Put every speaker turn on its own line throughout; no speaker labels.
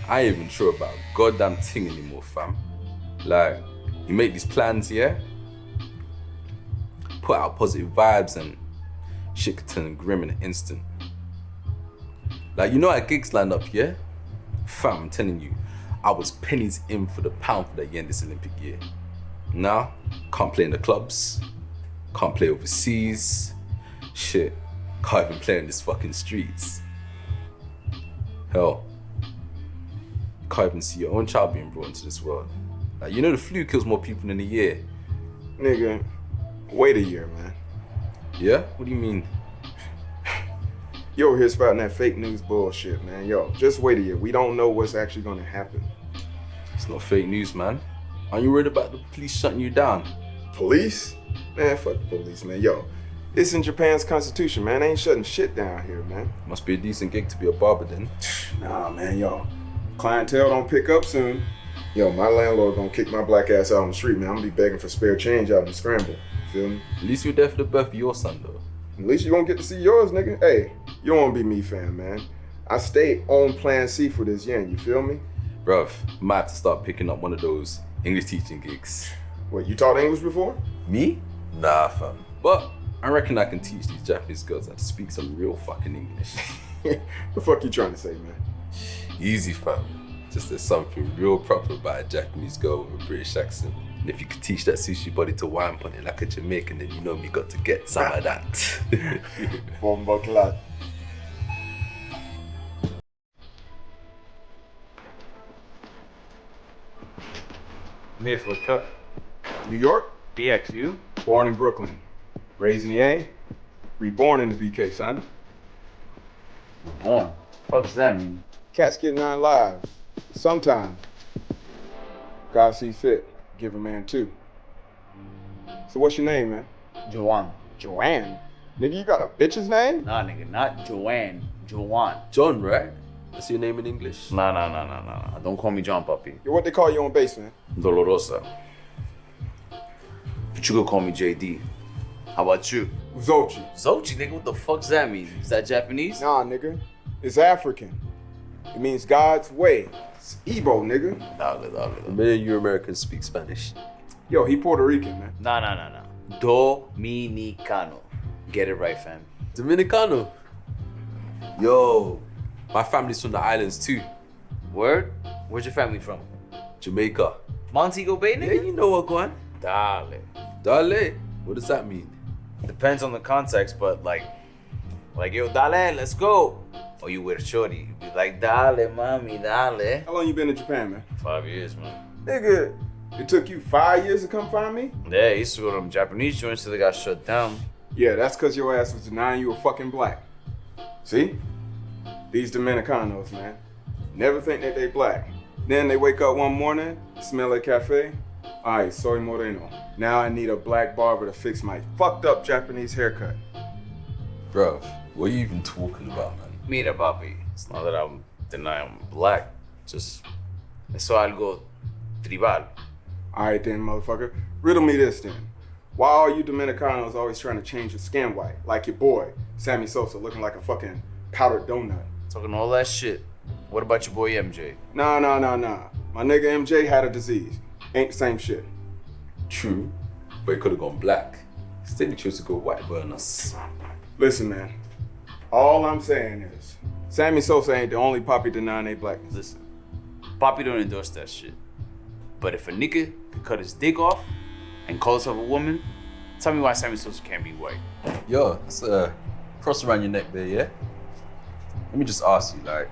I ain't even sure about a goddamn thing anymore, fam. Like, you make these plans, yeah? Put out positive vibes and shit could turn grim in an instant. Like, you know how gigs line up, yeah? Fam, I'm telling you, I was pennies in for the pound for that year in this Olympic year. Now, can't play in the clubs, can't play overseas, shit, can't even play in these fucking streets. Hell, can't even see your own child being brought into this world. Like, you know the flu kills more people in a year.
Nigga, wait a year, man.
Yeah? What do you mean?
You over here spouting that fake news bullshit, man. Yo, just wait a year. We don't know what's actually gonna happen.
It's not fake news, man. Aren't you worried about the police shutting you down?
Police? Man, fuck the police, man. Yo, it's in Japan's constitution, man. They ain't shutting shit down here, man.
Must be a decent gig to be a barber then.
Nah, man, yo. Clientele don't pick up soon. Yo, my landlord gonna kick my black ass out on the street, man. I'm gonna be begging for spare change out in the scramble. Feel me?
At least you're there for the birth of your son, though.
At least you gonna get to see yours, nigga. Hey, you don't wanna be me, fam, man. I stay on plan C for this yen, you feel me?
Bruv, might have to start picking up one of those English teaching gigs.
What, you taught English before?
Me? Nah, fam. But I reckon I can teach these Japanese girls how to speak some real fucking English.
The fuck you trying to say, man?
Easy, fam. Just there's something real proper about a Japanese girl with a British accent. And if you could teach that sushi body to wine on it like a Jamaican, then you know me got to get some of that.
Bomba clad.
I'm here for a cut.
New York?
BX, you?
Born in Brooklyn. Raised in the A. Reborn in the BK, son.
Born. What's that mean?
Cats getting out live. Sometime. God see fit. Give a man two. So what's your name, man?
Joanne.
Joanne? Nigga, you got a bitch's name?
Nah, nigga, not Joanne. Joanne.
John, right? That's your name in English?
Nah. Don't call me John Puppy.
Yo, what they call you on base, man?
Dolorosa. But you could call me JD. How about you?
Zochi.
Zochi, nigga, what the fuck's that mean? Is that Japanese?
Nah, nigga. It's African. It means God's way. It's Igbo, nigga.
Many of you Americans speak Spanish.
Yo, he Puerto Rican, man.
Nah. Dominicano. Get it right, fam.
Dominicano. Yo, my family's from the islands too.
Word? Where's your family from?
Jamaica.
Montego Bay, nigga?
Yeah, you know what, Guan. Dale. What does that mean?
Depends on the context, but like, yo, dale, let's go. Or you with a shorty, you be like, dale, mami, dale.
How long you been in Japan, man?
5 years, man.
Nigga, it took you 5 years to come find me?
Yeah, I used to go to them Japanese joints till they got shut down.
Yeah, that's because your ass was denying you were fucking black. See? These Dominicanos, man. Never think that they black. Then they wake up one morning, smell a cafe. Ay, soy moreno. Now I need a black barber to fix my fucked up Japanese haircut.
Bruv, what are you even talking about, man?
Mira, papi, it's not that I'm denying I'm black. Just, eso algo tribal.
Alright then, motherfucker. Riddle me this then. Why are you Dominicanos always trying to change your skin white? Like your boy, Sammy Sosa, looking like a fucking powdered donut.
Talking all that shit. What about your boy MJ?
Nah. My nigga MJ had a disease. Ain't the same shit.
True, but it could have gone black. Instead, he chose to go white burn us.
Listen, man. All I'm saying is, Sammy Sosa ain't the only poppy denying they blackness.
Listen, Papi don't endorse that shit. But if a nigga could cut his dick off and call himself a woman, tell me why Sammy Sosa can't be white.
Yo, it's a cross around your neck there, yeah? Let me just ask you, like,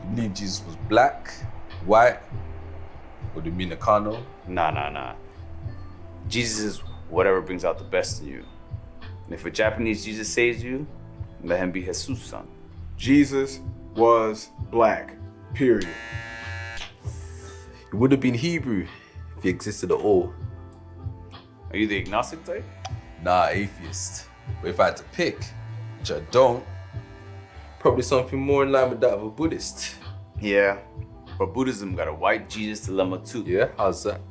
you believe Jesus was black, white, or Dominicano?
Nah. Jesus is whatever brings out the best in you. And if a Japanese Jesus saves you, let him be Jesus, son.
Jesus was black, period.
It would have been Hebrew if he existed at all.
Are you the agnostic type?
Nah, atheist. But if I had to pick, which I don't, probably something more in line with that of a Buddhist.
Yeah, but Buddhism got a white Jesus dilemma too.
Yeah, how's that?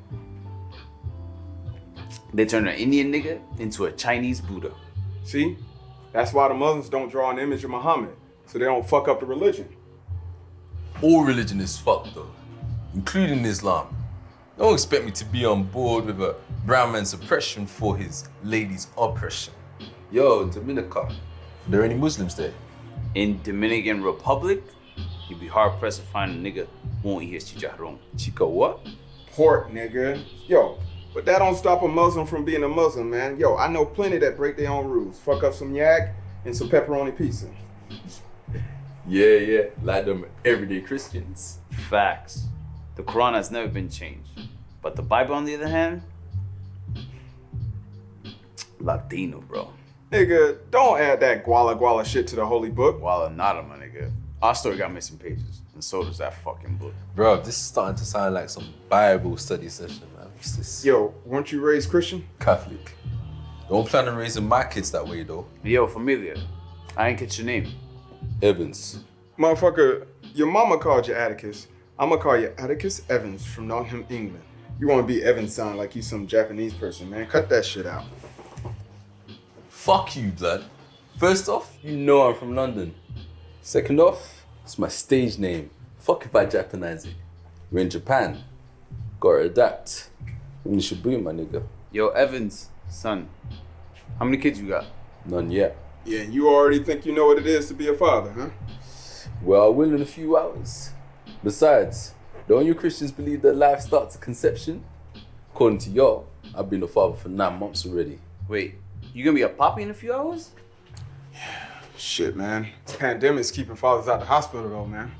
They turn an Indian nigga into a Chinese Buddha.
See? That's why the Muslims don't draw an image of Muhammad, so they don't fuck up the religion.
All religion is fucked though, including Islam. Don't expect me to be on board with a brown man's oppression for his lady's oppression. Yo, Dominica, are there any Muslims there?
In Dominican Republic, you'd be hard pressed to find a nigga who won't eat his chicharrón.
Chica what?
Pork, nigga. Yo, but that don't stop a Muslim from being a Muslim, man. Yo, I know plenty that break their own rules. Fuck up some yak and some pepperoni pizza.
Yeah, like them everyday Christians.
Facts. The Quran has never been changed. But the Bible, on the other hand, Latino, bro.
Nigga, don't add that guala guala shit to the holy book.
Walla nada, my nigga. Our story got missing pages, and so does that fucking book.
Bro, this is starting to sound like some Bible study session, man. What's this?
Yo, weren't you raised Christian?
Catholic. Don't plan on raising my kids that way, though.
Yo, familia, I ain't get your name.
Evans.
Motherfucker, your mama called you Atticus. I'ma call you Atticus Evans from Nottingham, England. You wanna be Evans sound like you some Japanese person, man. Cut that shit out.
Fuck you, blood. First off, you know I'm from London. Second off, it's my stage name. Fuck if I Japanize it. We're in Japan. Gotta adapt. You should be my nigga.
Yo, Evans, son, how many kids you got?
None yet.
Yeah, and you already think you know what it is to be a father, huh?
Well, I will in a few hours. Besides, don't you Christians believe that life starts at conception? According to y'all, I've been a father for 9 months already.
Wait, you gonna be a poppy in a few hours?
Shit, man. This pandemic's keeping fathers out the hospital, though, man.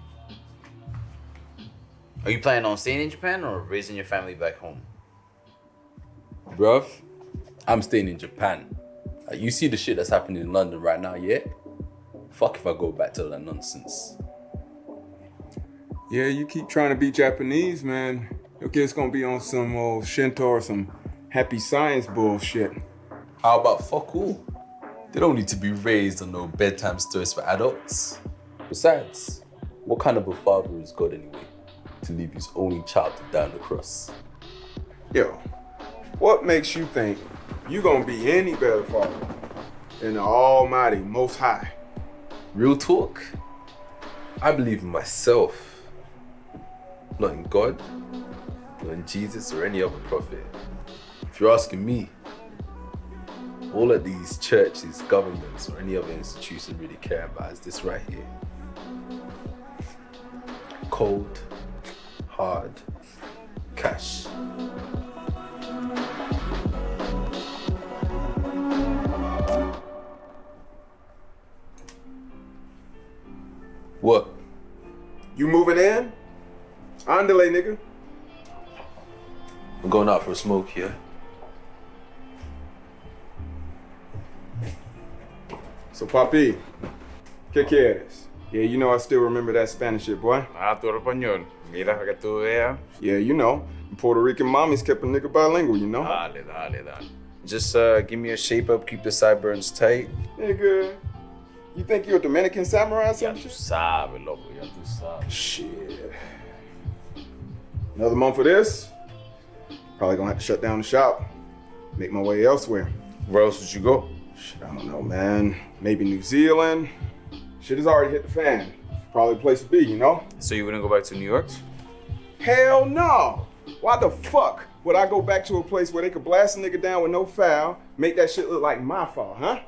Are you planning on staying in Japan or raising your family back home?
Bruv, I'm staying in Japan. You see the shit that's happening in London right now, yeah? Fuck if I go back to that nonsense.
Yeah, you keep trying to be Japanese, man. Your kid's gonna be on some old Shinto or some happy science bullshit.
How about fuck all? They don't need to be raised on no bedtime stories for adults. Besides, what kind of a father is God anyway? To leave his only child to die on the cross.
Yo, what makes you think you gonna be any better father than the Almighty Most High?
Real talk, I believe in myself. Not in God, not in Jesus or any other prophet. If you're asking me, all of these churches, governments, or any other institution really care about is this right here. Cold, hard, cash. What?
You moving in? Andale, nigga.
I'm going out for a smoke here.
So, Papi, ¿qué quieres? Yeah, you know I still remember that Spanish shit, boy.
Ah, tu español. Mira, para que tú veas.
Yeah, you know. Puerto Rican mommies kept a nigga bilingual, you know?
Dale. Just give me a shape up, keep the sideburns tight.
Nigga, you think you're a Dominican samurai or
Ya
some
tú
shit?
sabes, loco, ya tú sabes.
Shit. Another month of this? Probably gonna have to shut down the shop. Make my way elsewhere.
Where else would you go?
Shit, I don't know, man. Maybe New Zealand. Shit has already hit the fan. Probably a place to be, you know?
So you wouldn't go back to New York?
Hell no! Why the fuck would I go back to a place where they could blast a nigga down with no foul, make that shit look like my fault, huh?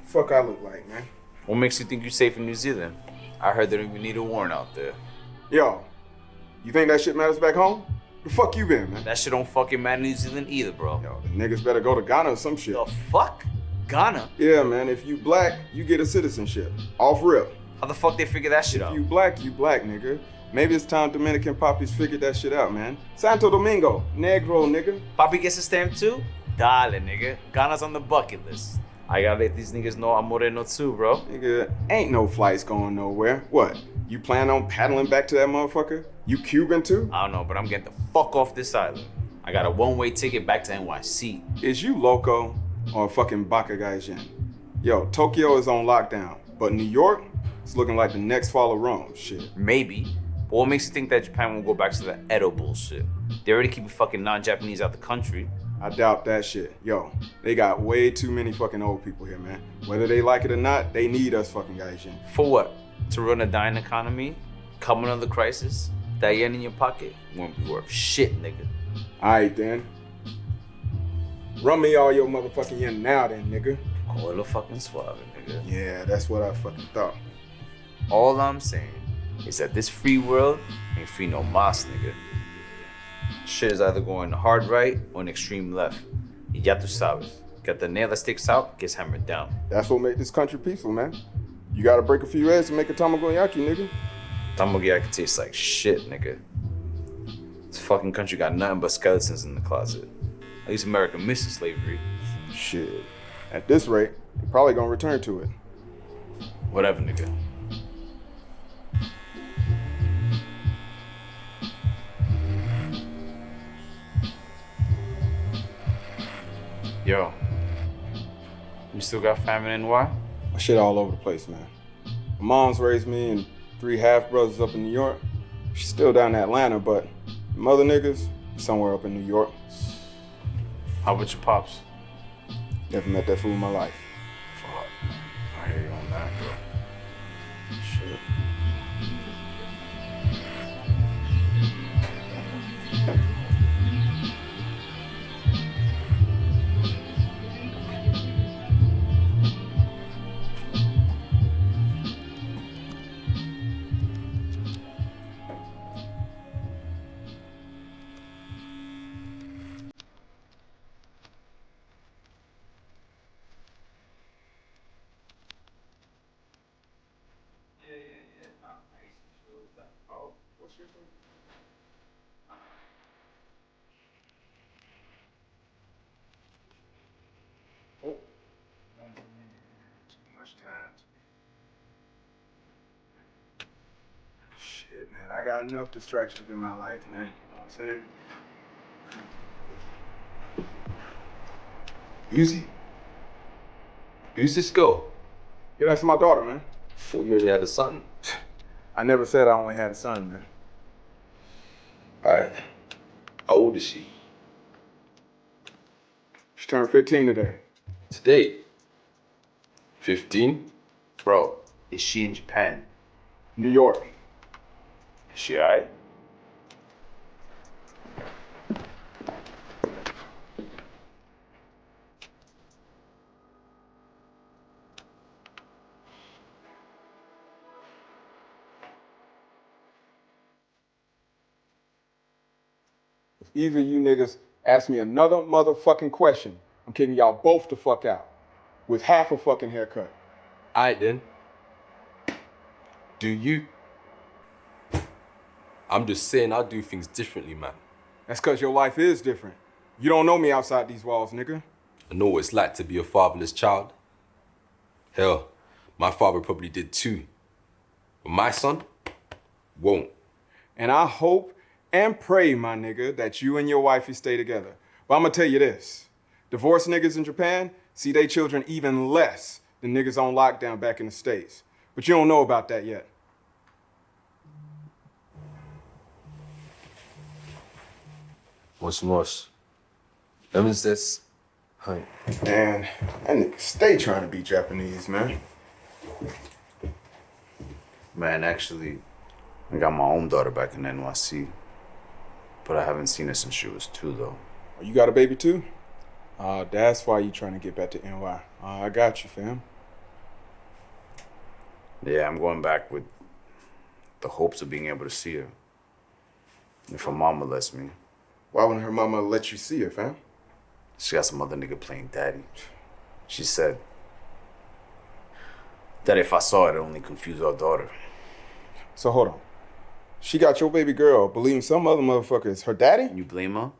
Fuck I look like, man.
What makes you think you're safe in New Zealand? I heard they don't even need a warrant out there.
Yo, you think that shit matters back home? The fuck you been, man?
That shit don't fucking matter in New Zealand either, bro.
Yo, the niggas better go to Ghana or some shit.
The fuck? Ghana?
Yeah, man, if you black, you get a citizenship. Off rip.
How the fuck they figure that shit out?
If you black, nigga. Maybe it's time Dominican poppies figured that shit out, man. Santo Domingo, Negro, nigga.
Papi gets a stamp too? Dale, nigga. Ghana's on the bucket list. I gotta let these niggas know I'm Moreno too, bro.
Nigga, ain't no flights going nowhere. What? You plan on paddling back to that motherfucker? You Cuban too?
I don't know, but I'm getting the fuck off this island. I got a one-way ticket back to NYC.
Is you loco or a fucking baka gaijin? Yo, Tokyo is on lockdown, but New York is looking like the next fall of Rome. Shit.
Maybe. But what makes you think that Japan won't go back to the Edo bullshit? They already keep fucking non-Japanese out the country.
I doubt that shit. Yo, they got way too many fucking old people here, man. Whether they like it or not, they need us fucking gaijin.
For what? To run a dying economy? Come another crisis, that yen in your pocket won't be worth shit, nigga.
Alright then. Run me all your motherfucking yen now then, nigga.
Coilo fucking suave, nigga.
Yeah, that's what I fucking thought.
All I'm saying is that this free world ain't free no mas, nigga. Shit is either going hard right or an extreme left. Y ya tu sabes. Got the nail that sticks out, gets hammered down.
That's what make this country peaceful, man. You gotta break a few eggs to make a tamagoyaki, nigga.
Tamagoyaki tastes like shit, nigga. This fucking country got nothing but skeletons in the closet. At least America misses slavery.
Shit. At this rate, they're probably gonna return to it.
Whatever, nigga. Yo, you still got family in NY?
My shit all over the place, man. My mom's raised me and 3 half-brothers up in New York. She's still down in Atlanta, but them other niggas, somewhere up in New York.
How about your pops?
Never met that fool in my life.
Fuck. I hear you on that, bro. Shit.
Shit, man. I got enough distractions in my life, man. You know what I'm saying?
Uzi? Who's this girl?
Yeah, that's my daughter, man.
Thought you already had a son.
I never said I only had a son, man.
Alright. How old is she?
She turned 15 today.
Today? 15?
Bro, is she in Japan?
New York.
Is she alright?
If either of you niggas ask me another motherfucking question, I'm kicking y'all both the fuck out. With half a fucking haircut.
Alright then. Do you? I'm just saying I do things differently, man.
That's cause your life is different. You don't know me outside these walls, nigga.
I know what it's like to be a fatherless child. Hell, my father probably did too. But my son won't.
And I hope and pray, my nigga, that you and your wifey stay together. But I'm gonna tell you this. Divorced niggas in Japan see their children even less than niggas on lockdown back in the States. But you don't know about that yet.
Was. When's this? Hi.
Man, that nigga stay trying to be Japanese, man.
Man, actually, I got my own daughter back in NYC. But I haven't seen her since she was 2, though.
Oh, you got a baby too? That's why you trying to get back to NY. I got you, fam.
Yeah, I'm going back with the hopes of being able to see her. If her mama lets me.
Why wouldn't her mama let you see her, fam?
She got some other nigga playing daddy. She said that if I saw it, it'd only confuse our daughter.
So hold on. She got your baby girl believing some other motherfucker is her daddy?
You blame her?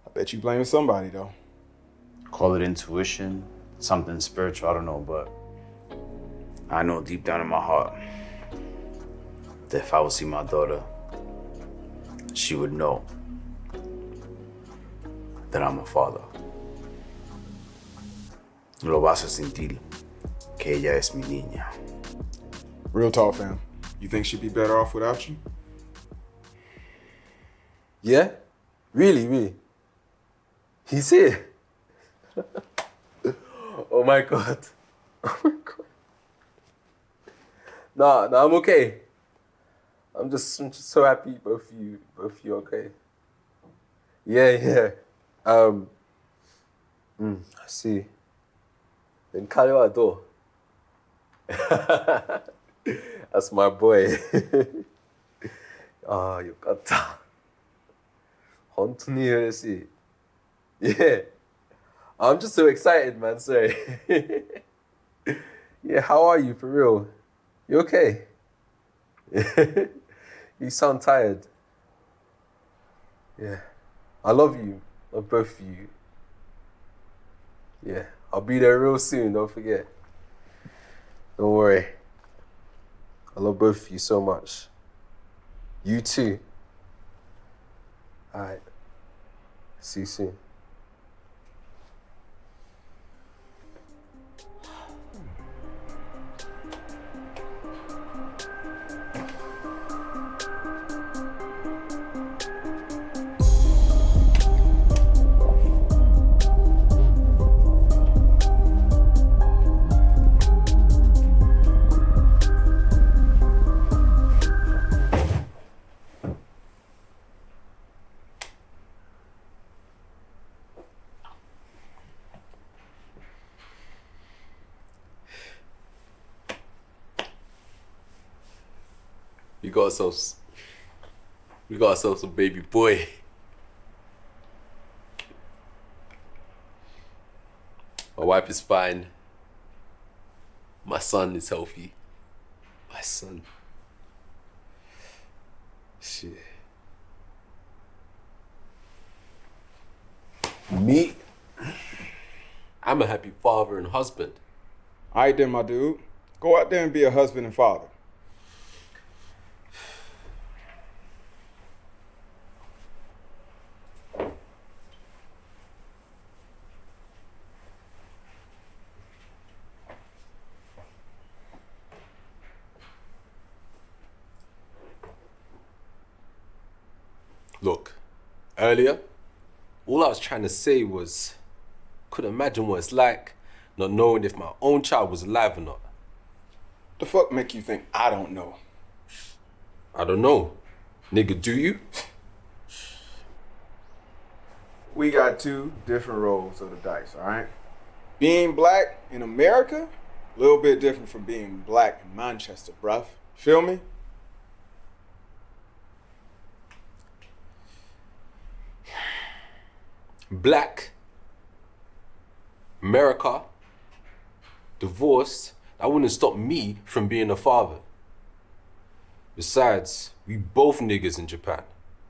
I bet you blaming somebody, though.
Call it intuition, something spiritual, I don't know, but I know deep down in my heart that if I would see my daughter, she would know that I'm a father. Lo vas a sentir que ella es mi niña.
Real talk, fam. You think she'd be better off without you?
Yeah? Really? He's here. Oh my god. Oh my god. Nah, I'm okay.
I'm just so happy both of you okay. Yeah. I see. Then Kalewa. That's my boy. Ah, yokata. 本当に嬉しい. Yeah. I'm just so excited, man. Sorry. Yeah, how are you for real? You okay? You sound tired. Yeah. I love you. Love both of you. Yeah. I'll be there real soon, don't forget. Don't worry. I love both of you so much. You too. Alright. See you soon.
We got ourselves a baby boy. My wife is fine. My son is healthy. My son. Shit. Me? I'm a happy father and husband.
All right then, my dude. Go out there and be a husband and father.
Look, earlier, all I was trying to say was, couldn't imagine what it's like not knowing if my own child was alive or not.
The fuck make you think I don't know?
I don't know. Nigga, do you?
We got two different rolls of the dice, all right? Being black in America, a little bit different from being black in Manchester, bruv. Feel me?
Black, America, divorced, that wouldn't stop me from being a father. Besides, we both niggas in Japan,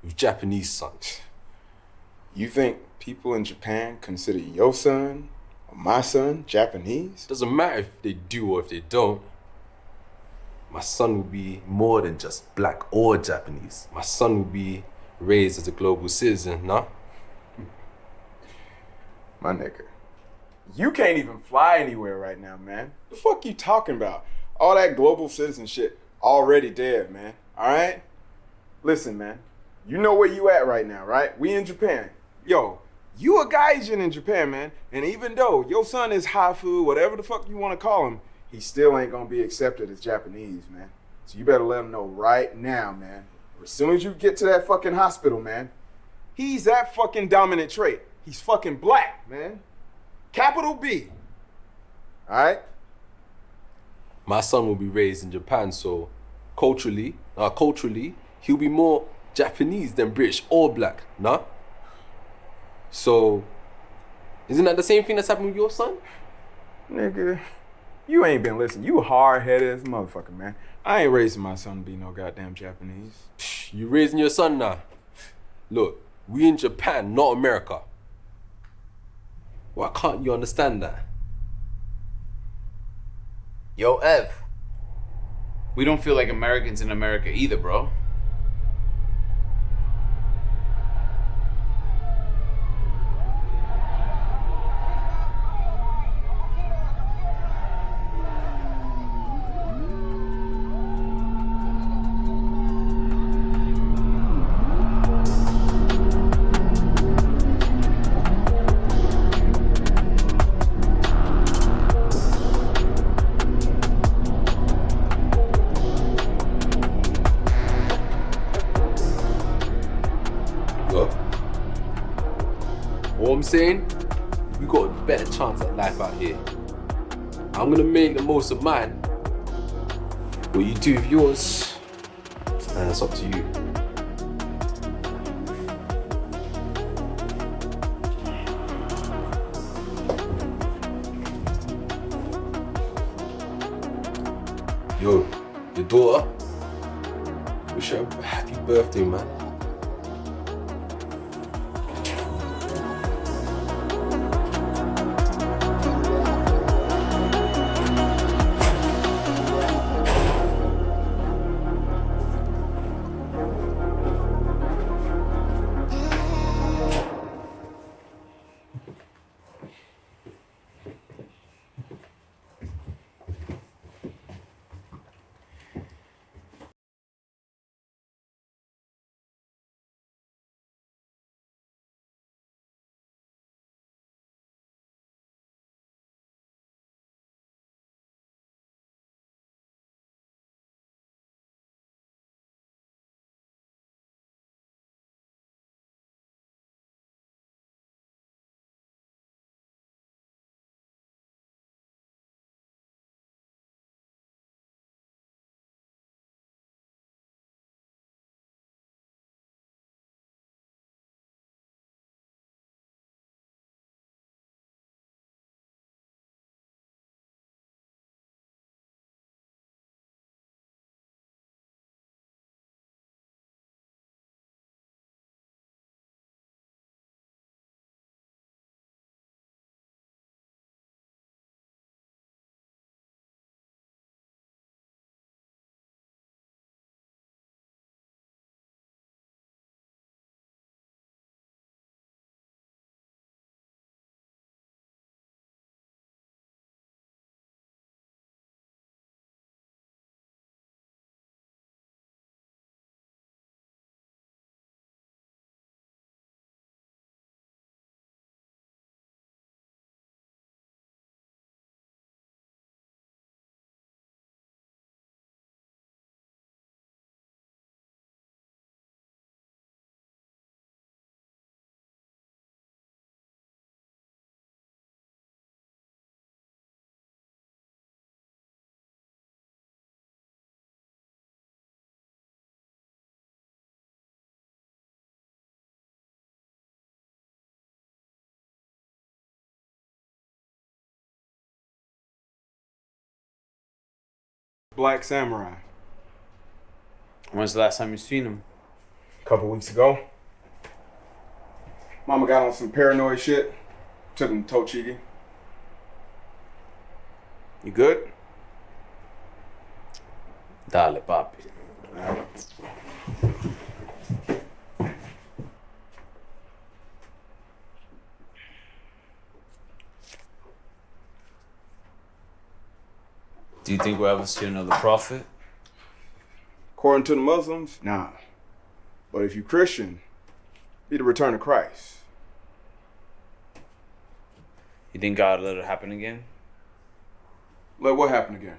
with Japanese sons.
You think people in Japan consider your son or my son Japanese?
Doesn't matter if they do or if they don't. My son will be more than just black or Japanese. My son will be raised as a global citizen, nah?
My nigga, you can't even fly anywhere right now, man. The fuck you talking about? All that global citizen shit already dead, man. All right? Listen, man. You know where you at right now, right? We in Japan. Yo, you a gaijin in Japan, man. And even though your son is Hafu, whatever the fuck you want to call him, he still ain't gonna be accepted as Japanese, man. So you better let him know right now, man. As soon as you get to that fucking hospital, man, he's that fucking dominant trait. He's fucking black, man. Capital B. All right?
My son will be raised in Japan, so culturally, he'll be more Japanese than British or black, nah? So, isn't that the same thing that's happening with your son?
Nigga, you ain't been listening. You hard-headed as a motherfucker, man. I ain't raising my son to be no goddamn Japanese.
You raising your son now? Look, we in Japan, not America. Why can't you understand that?
Yo, Ev. We don't feel like Americans in America either, bro.
what I'm saying? We got a better chance at life out here. I'm gonna make the most of mine. What you do with yours, that's up to you. Yo, your daughter, wish her a happy birthday, man.
Black Samurai.
When's the last time you seen him?
A couple weeks ago. Mama got on some paranoid shit. Took him to Tochigi. You good?
Dale, papi. Do you think we'll ever see another prophet?
According to the Muslims, nah. But if you Christian, be the return of Christ.
You think God let it happen again?
Let what happen again?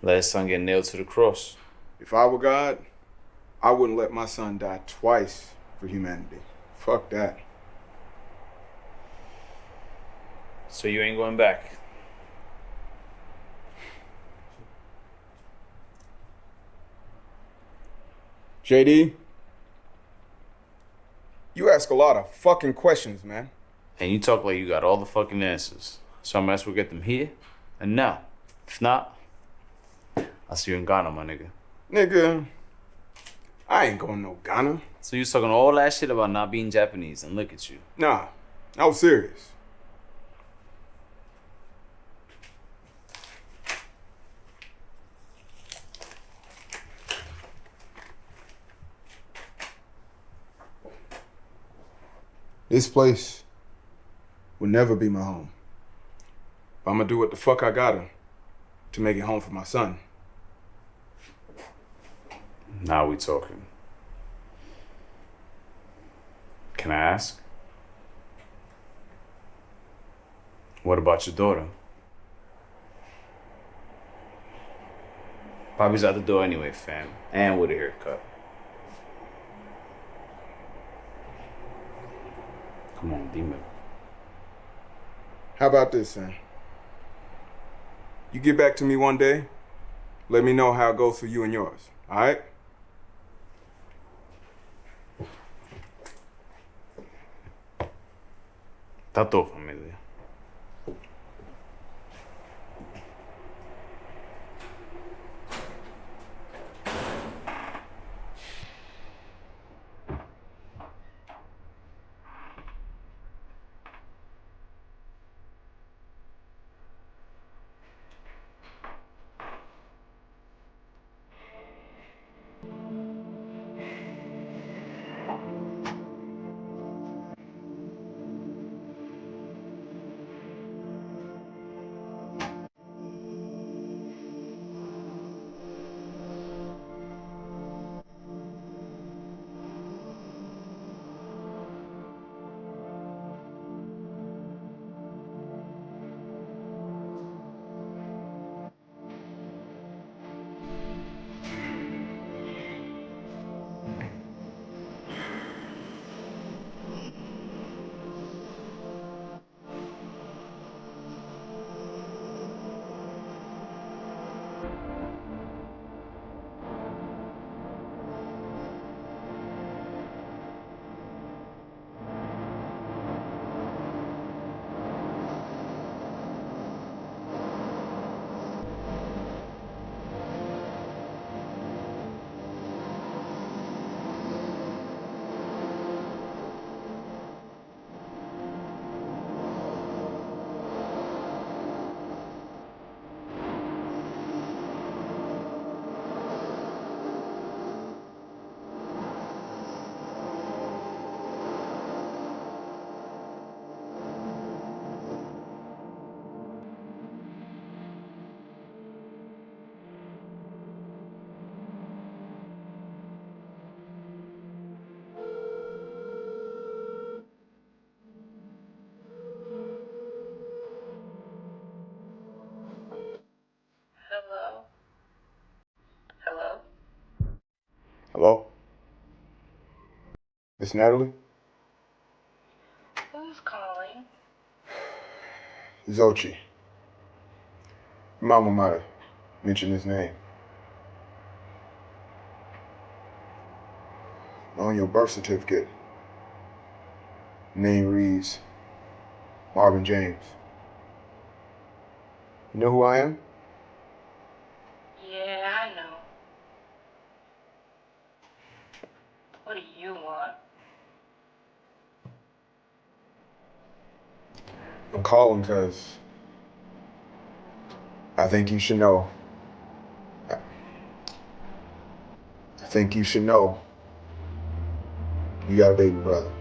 Let his son get nailed to the cross.
If I were God, I wouldn't let my son die twice for humanity. Fuck that.
So you ain't going back?
JD, you ask a lot of fucking questions, man.
And you talk like you got all the fucking answers. So I might as well get them here and now. If not, I'll see you in Ghana, my nigga.
Nigga, I ain't going no Ghana.
So you was talking all that shit about not being Japanese, and look at you.
Nah, I was serious. This place will never be my home. But I'm gonna do what the fuck I gotta to make it home for my son.
Now we talking. Can I ask? What about your daughter? Bobby's out the door anyway, fam. And with a haircut.
Come on, Demon.
How about this, son? You get back to me one day, let me know how it goes for you and yours, all right?
Tá todo, família.
Hello? Miss Natalie?
Who's calling?
Zochi. Mama might have mentioned his name. On your birth certificate, name reads Marvin James. You know who I am?
Yeah, I know. What do you want?
I'm calling because I think you should know. I think you should know you got a baby brother.